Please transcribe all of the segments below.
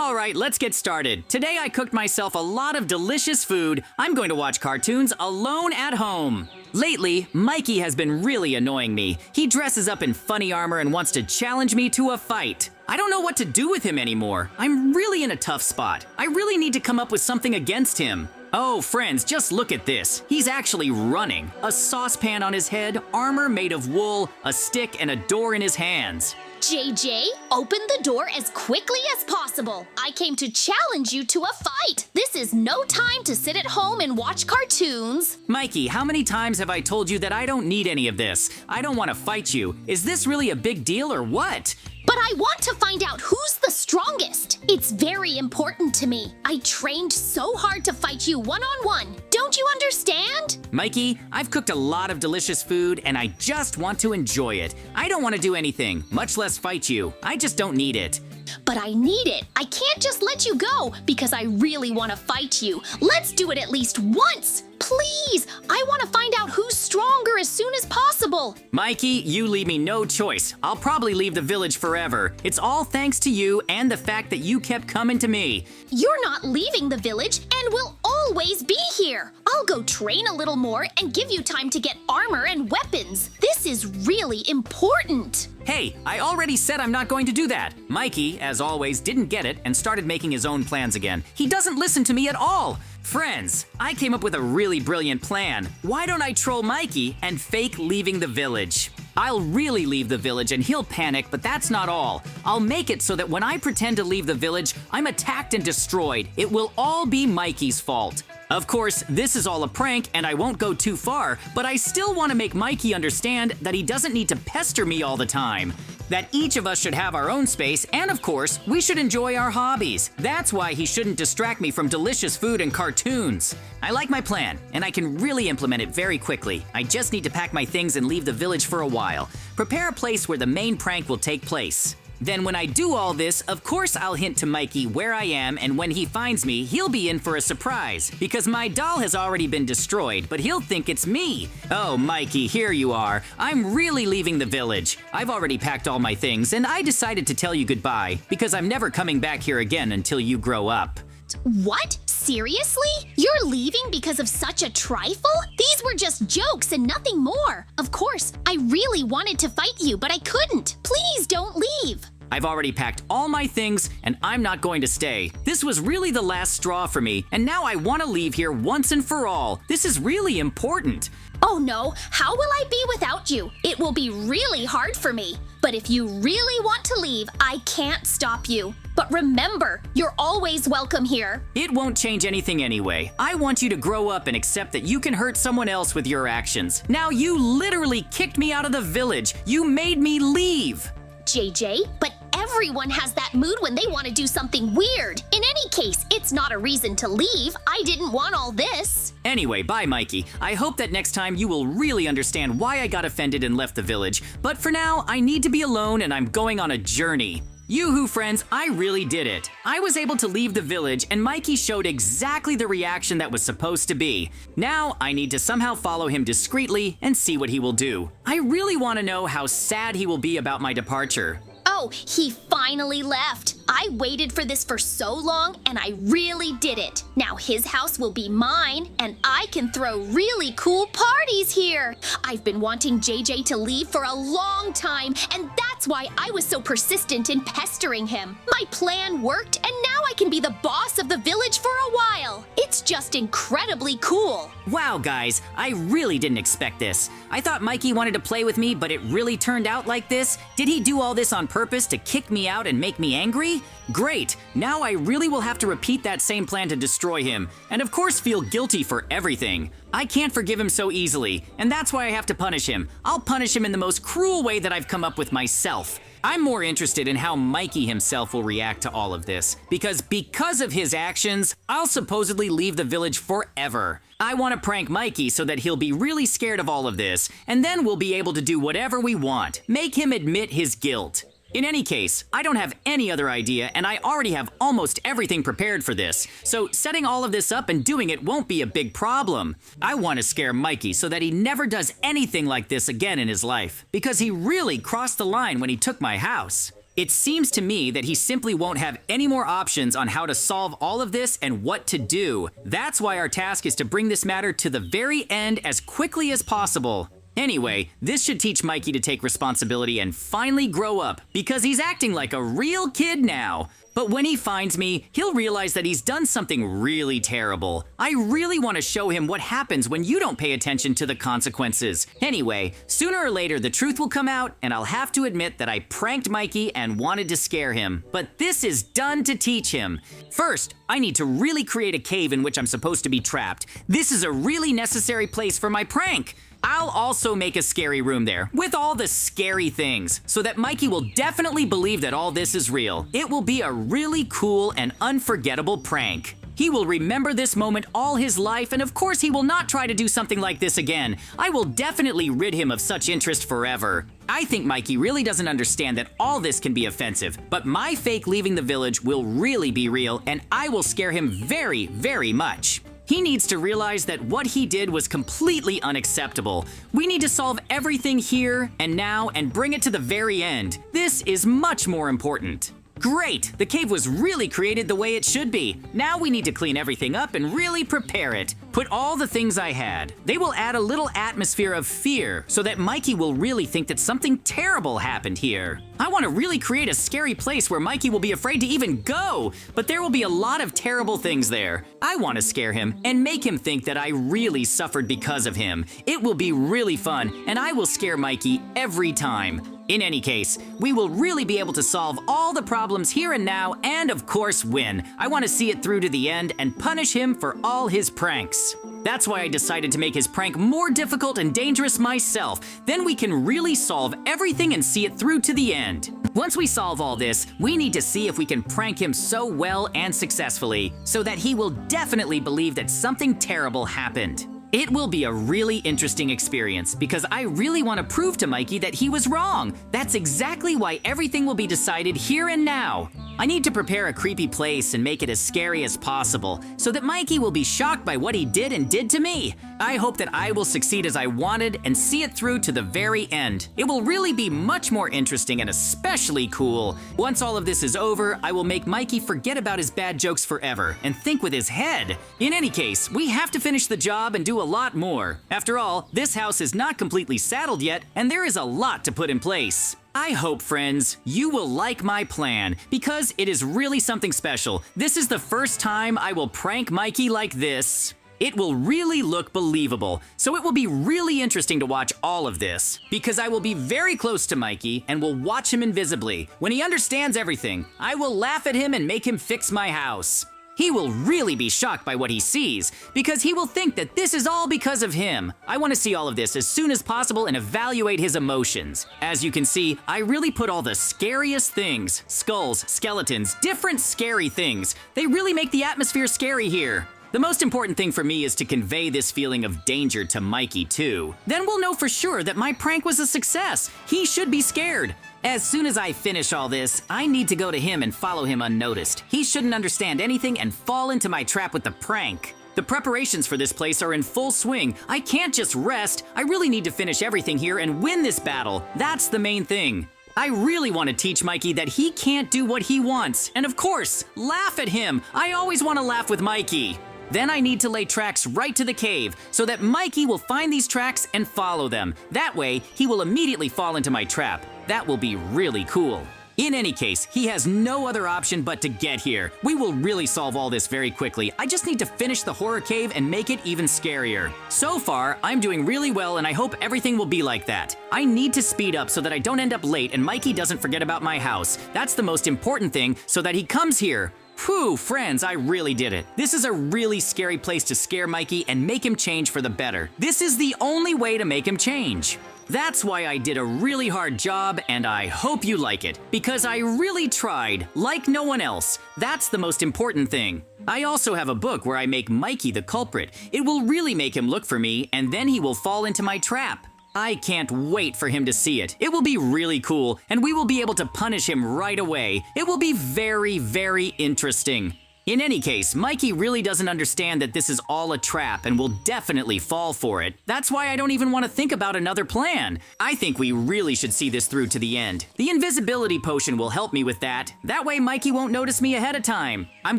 All right, let's get started. Today I cooked myself a lot of delicious food. I'm going to watch cartoons alone at home. Lately, Mikey has been really annoying me. He dresses up in funny armor and wants to challenge me to a fight. I don't know what to do with him anymore. I'm really in a tough spot. I really need to come up with something against him. Oh, friends, just look at this. He's actually running. A saucepan on his head, armor made of wool, a stick, and a door in his hands. JJ, open the door as quickly as possible. I came to challenge you to a fight. This is no time to sit at home and watch cartoons. Mikey, how many times have I told you that I don't need any of this? I don't want to fight you. Is this really a big deal or what? But I want to find out who's the strongest. It's very important to me. I trained so hard to fight you one-on-one. Don't you understand? Mikey, I've cooked a lot of delicious food and I just want to enjoy it. I don't want to do anything, much less fight you. I just don't need it. But I need it. I can't just let you go because I really want to fight you. Let's do it at least once. Please, I want to find out who's stronger as soon as possible. Mikey, you leave me no choice. I'll probably leave the village forever. It's all thanks to you and the fact that you kept coming to me. You're not leaving the village and will always be here. I'll go train a little more and give you time to get armor and weapons. This is really important. Hey, I already said I'm not going to do that. Mikey, as always, didn't get it and started making his own plans again. He doesn't listen to me at all. Friends, I came up with a really brilliant plan. Why don't I troll Mikey and fake leaving the village? I'll really leave the village and he'll panic, but that's not all. I'll make it so that when I pretend to leave the village, I'm attacked and destroyed. It will all be Mikey's fault. Of course, this is all a prank and I won't go too far, but I still want to make Mikey understand that he doesn't need to pester me all the time. That each of us should have our own space, and of course, we should enjoy our hobbies. That's why he shouldn't distract me from delicious food and cartoons. I like my plan, and I can really implement it very quickly. I just need to pack my things and leave the village for a while. Prepare a place where the main prank will take place. Then when I do all this, of course I'll hint to Mikey where I am, and when he finds me, he'll be in for a surprise. Because my doll has already been destroyed, but he'll think it's me. Oh, Mikey, here you are. I'm really leaving the village. I've already packed all my things, and I decided to tell you goodbye, because I'm never coming back here again until you grow up. What? Seriously? You're leaving because of such a trifle? These were just jokes and nothing more. Of course, I really wanted to fight you, but I couldn't. Please don't leave. I've already packed all my things, and I'm not going to stay. This was really the last straw for me, and now I want to leave here once and for all. This is really important. Oh no, how will I be without you? It will be really hard for me. But if you really want to leave, I can't stop you. But remember, you're always welcome here. It won't change anything anyway. I want you to grow up and accept that you can hurt someone else with your actions. Now you literally kicked me out of the village. You made me leave. JJ, but everyone has that mood when they want to do something weird. In any case, it's not a reason to leave. I didn't want all this. Anyway, bye, Mikey. I hope that next time you will really understand why I got offended and left the village. But for now, I need to be alone and I'm going on a journey. Yoo-hoo, friends, I really did it. I was able to leave the village and Mikey showed exactly the reaction that was supposed to be. Now, I need to somehow follow him discreetly and see what he will do. I really want to know how sad he will be about my departure. Oh, he finally left. I waited for this for so long and I really did it. Now his house will be mine and I can throw really cool parties here. I've been wanting JJ to leave for a long time and that's why I was so persistent in pestering him. My plan worked and now I can be the boss of the village for a while. It's just incredibly cool. Wow, guys, I really didn't expect this. I thought Mikey wanted to play with me, but it really turned out like this? Did he do all this on purpose to kick me out and make me angry? Great! Now I really will have to repeat that same plan to destroy him, and of course feel guilty for everything. I can't forgive him so easily, and that's why I have to punish him. I'll punish him in the most cruel way that I've come up with myself. I'm more interested in how Mikey himself will react to all of this, because of his actions, I'll supposedly leave the village forever. I want to prank Mikey so that he'll be really scared of all of this, and then we'll be able to do whatever we want. Make him admit his guilt. In any case, I don't have any other idea and I already have almost everything prepared for this, so setting all of this up and doing it won't be a big problem. I want to scare Mikey so that he never does anything like this again in his life, because he really crossed the line when he took my house. It seems to me that he simply won't have any more options on how to solve all of this and what to do. That's why our task is to bring this matter to the very end as quickly as possible. Anyway, this should teach Mikey to take responsibility and finally grow up, because he's acting like a real kid now. But when he finds me, he'll realize that he's done something really terrible. I really want to show him what happens when you don't pay attention to the consequences. Anyway, sooner or later the truth will come out, and I'll have to admit that I pranked Mikey and wanted to scare him. But this is done to teach him. First, I need to really create a cave in which I'm supposed to be trapped. This is a really necessary place for my prank. I'll also make a scary room there, with all the scary things, so that Mikey will definitely believe that all this is real. It will be a really cool and unforgettable prank. He will remember this moment all his life, and of course he will not try to do something like this again. I will definitely rid him of such interest forever. I think Mikey really doesn't understand that all this can be offensive, but my fake leaving the village will really be real, and I will scare him very, very much. He needs to realize that what he did was completely unacceptable. We need to solve everything here and now and bring it to the very end. This is much more important. Great! The cave was really created the way it should be. Now we need to clean everything up and really prepare it. Put all the things I had. They will add a little atmosphere of fear so that Mikey will really think that something terrible happened here. I want to really create a scary place where Mikey will be afraid to even go, but there will be a lot of terrible things there. I want to scare him and make him think that I really suffered because of him. It will be really fun, and I will scare Mikey every time. In any case, we will really be able to solve all the problems here and now and, of course, win. I want to see it through to the end and punish him for all his pranks. That's why I decided to make his prank more difficult and dangerous myself. Then we can really solve everything and see it through to the end. Once we solve all this, we need to see if we can prank him so well and successfully so that he will definitely believe that something terrible happened. It will be a really interesting experience because I really want to prove to Mikey that he was wrong. That's exactly why everything will be decided here and now. I need to prepare a creepy place and make it as scary as possible so that Mikey will be shocked by what he did and did to me. I hope that I will succeed as I wanted and see it through to the very end. It will really be much more interesting and especially cool. Once all of this is over, I will make Mikey forget about his bad jokes forever and think with his head. In any case, we have to finish the job and do a lot more. After all, this house is not completely saddled yet, and there is a lot to put in place. I hope, friends, you will like my plan because it is really something special. This is the first time I will prank Mikey like this. It will really look believable, so it will be really interesting to watch all of this because I will be very close to Mikey and will watch him invisibly. When he understands everything, I will laugh at him and make him fix my house. He will really be shocked by what he sees because he will think that this is all because of him. I want to see all of this as soon as possible and evaluate his emotions. As you can see, I really put all the scariest things, skulls, skeletons, different scary things. They really make the atmosphere scary here. The most important thing for me is to convey this feeling of danger to Mikey too. Then we'll know for sure that my prank was a success. He should be scared. As soon as I finish all this, I need to go to him and follow him unnoticed. He shouldn't understand anything and fall into my trap with the prank. The preparations for this place are in full swing. I can't just rest. I really need to finish everything here and win this battle. That's the main thing. I really want to teach Mikey that he can't do what he wants. And of course, laugh at him. I always want to laugh with Mikey. Then I need to lay tracks right to the cave so that Mikey will find these tracks and follow them. That way, he will immediately fall into my trap. That will be really cool. In any case, he has no other option but to get here. We will really solve all this very quickly. I just need to finish the horror cave and make it even scarier. So far, I'm doing really well and I hope everything will be like that. I need to speed up so that I don't end up late and Mikey doesn't forget about my house. That's the most important thing so that he comes here. Whew, friends, I really did it. This is a really scary place to scare Mikey and make him change for the better. This is the only way to make him change. That's why I did a really hard job, and I hope you like it, because I really tried, like no one else. That's the most important thing. I also have a book where I make Mikey the culprit. It will really make him look for me, and then he will fall into my trap. I can't wait for him to see it. It will be really cool, and we will be able to punish him right away. It will be very, very interesting. In any case, Mikey really doesn't understand that this is all a trap and will definitely fall for it. That's why I don't even want to think about another plan. I think we really should see this through to the end. The invisibility potion will help me with that. That way Mikey won't notice me ahead of time. I'm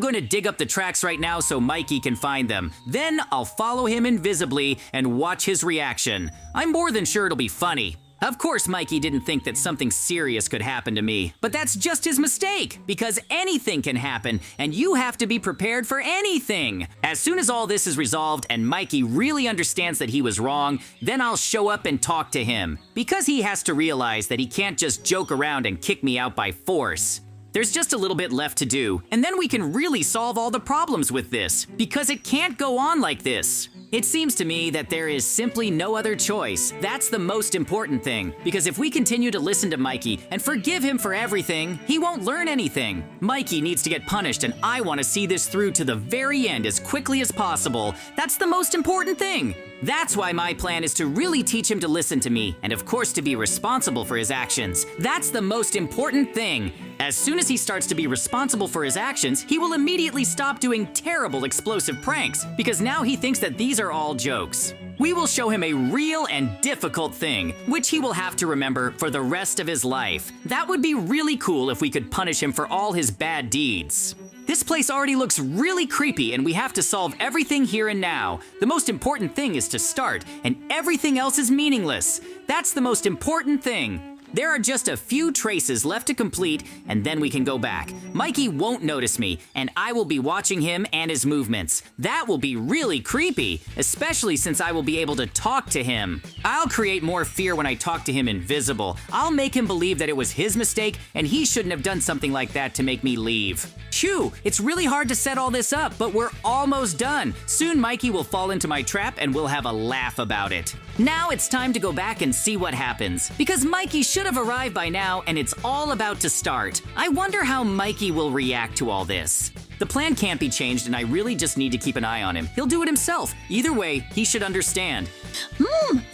going to dig up the tracks right now so Mikey can find them. Then I'll follow him invisibly and watch his reaction. I'm more than sure it'll be funny. Of course, Mikey didn't think that something serious could happen to me, but that's just his mistake, because anything can happen, and you have to be prepared for anything. As soon as all this is resolved and Mikey really understands that he was wrong, then I'll show up and talk to him, because he has to realize that he can't just joke around and kick me out by force. There's just a little bit left to do, and then we can really solve all the problems with this, because it can't go on like this. It seems to me that there is simply no other choice. That's the most important thing, because if we continue to listen to Mikey and forgive him for everything, he won't learn anything. Mikey needs to get punished, and I want to see this through to the very end as quickly as possible. That's the most important thing. That's why my plan is to really teach him to listen to me, and of course to be responsible for his actions. That's the most important thing. As soon as he starts to be responsible for his actions, he will immediately stop doing terrible explosive pranks, because now he thinks that these are all jokes. We will show him a real and difficult thing, which he will have to remember for the rest of his life. That would be really cool if we could punish him for all his bad deeds. This place already looks really creepy, and we have to solve everything here and now. The most important thing is to start, and everything else is meaningless. That's the most important thing. There are just a few traces left to complete, and then we can go back. Mikey won't notice me, and I will be watching him and his movements. That will be really creepy, especially since I will be able to talk to him. I'll create more fear when I talk to him invisible. I'll make him believe that it was his mistake, and he shouldn't have done something like that to make me leave. Phew, it's really hard to set all this up, but we're almost done. Soon Mikey will fall into my trap, and we'll have a laugh about it. Now it's time to go back and see what happens, because Mikey should have arrived by now, and it's all about to start. I wonder how Mikey will react to all this. The plan can't be changed, and I really just need to keep an eye on him. He'll do it himself. Either way, he should understand.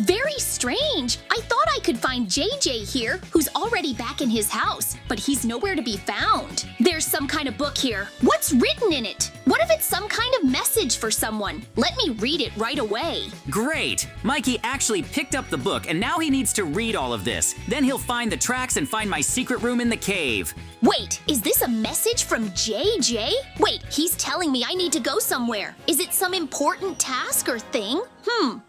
Very strange. I thought I could find JJ here, who's already back in his house, but he's nowhere to be found. There's some kind of book here. What's written in it? What if it's some kind of message for someone? Let me read it right away. Great! Mikey actually picked up the book, and now he needs to read all of this. Then he'll find the tracks and find my secret room in the cave. Wait, is this a message from JJ? Wait, he's telling me I need to go somewhere. Is it some important task or thing?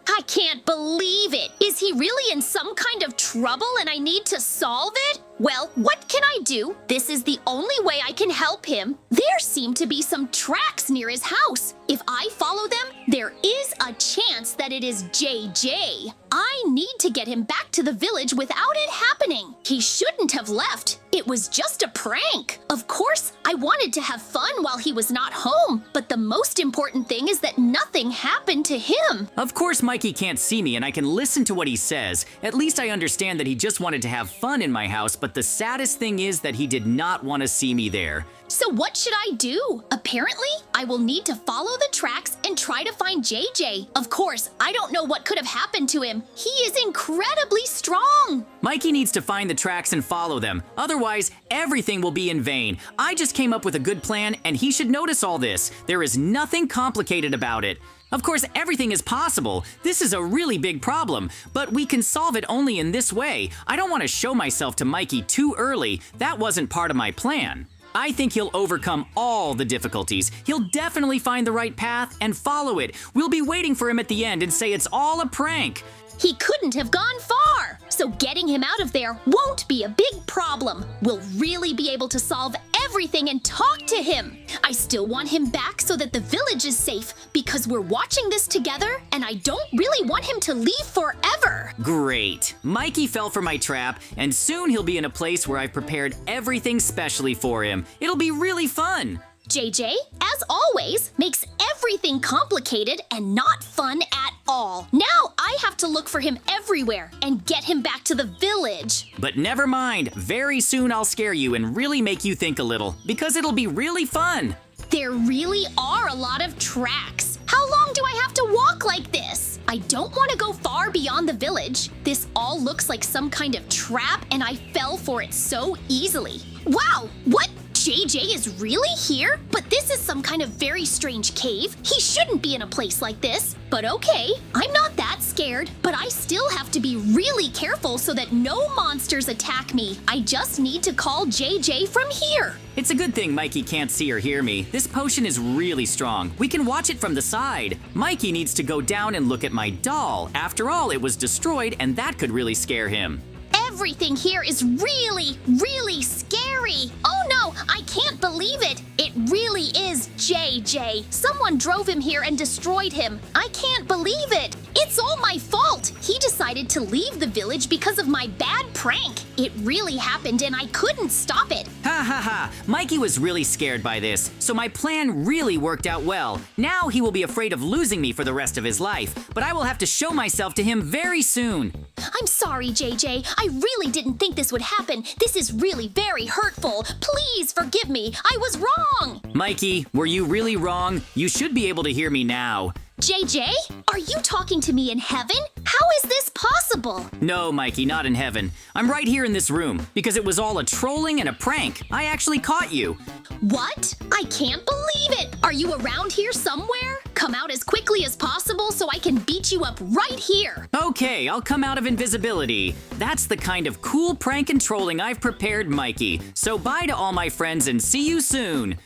I can't believe it. Is he really in some kind of trouble and I need to solve it? Well, what can I do? This is the only way I can help him. There seem to be some tracks near his house. If I follow them, there is a chance that it is JJ. I need to get him back to the village without it happening. He shouldn't have left. It was just a prank. Of course, I wanted to have fun while he was not home, but the most important thing is that nothing happened to him. Of course Mikey can't see me, and I can listen to what he says. At least I understand that he just wanted to have fun in my house, but the saddest thing is that he did not want to see me there. So what should I do? Apparently, I will need to follow the tracks and try to find JJ. Of course, I don't know what could have happened to him. He is incredibly strong. Mikey needs to find the tracks and follow them. Otherwise, everything will be in vain. I just came up with a good plan, and he should notice all this. There is nothing complicated about it. Of course, everything is possible. This is a really big problem, but we can solve it only in this way. I don't want to show myself to Mikey too early. That wasn't part of my plan. I think he'll overcome all the difficulties. He'll definitely find the right path and follow it. We'll be waiting for him at the end and say it's all a prank. He couldn't have gone far, so getting him out of there won't be a big problem. We'll really be able to solve everything and talk to him. I still want him back so that the village is safe, because we're watching this together and I don't really want him to leave forever. Great. Mikey fell for my trap, and soon he'll be in a place where I've prepared everything specially for him. It'll be really fun. JJ, as always, makes everything complicated and not fun at all. Now I have to look for him everywhere and get him back to the village. But never mind, very soon I'll scare you and really make you think a little, because it'll be really fun. There really are a lot of tracks. How long do I have to walk like this? I don't want to go far beyond the village. This all looks like some kind of trap, and I fell for it so easily. Wow, what JJ is really here? But this is some kind of very strange cave. He shouldn't be in a place like this. But okay, I'm not that scared, but I still have to be really careful so that no monsters attack me. I just need to call JJ from here. It's a good thing Mikey can't see or hear me. This potion is really strong. We can watch it from the side. Mikey needs to go down and look at my doll. After all, it was destroyed and that could really scare him. Everything here is really, really scary. Oh no, I can't believe it. It really is JJ. Someone drove him here and destroyed him. I can't believe it. It's all my fault. He decided to leave the village because of my bad prank. It really happened and I couldn't stop it. Ha ha ha! Mikey was really scared by this, so my plan really worked out well. Now he will be afraid of losing me for the rest of his life, but I will have to show myself to him very soon. I'm sorry, JJ. I really didn't think this would happen. This is really very hurtful. Please forgive me. I was wrong. Mikey, were you really wrong? You should be able to hear me now. JJ, are you talking to me in heaven? How is this possible? No, Mikey, not in heaven. I'm right here in this room, because it was all a trolling and a prank. I actually caught you. What? I can't believe it! Are you around here somewhere? Come out as quickly as possible so I can beat you up right here! Okay, I'll come out of invisibility. That's the kind of cool prank and trolling I've prepared, Mikey. So bye to all my friends and see you soon.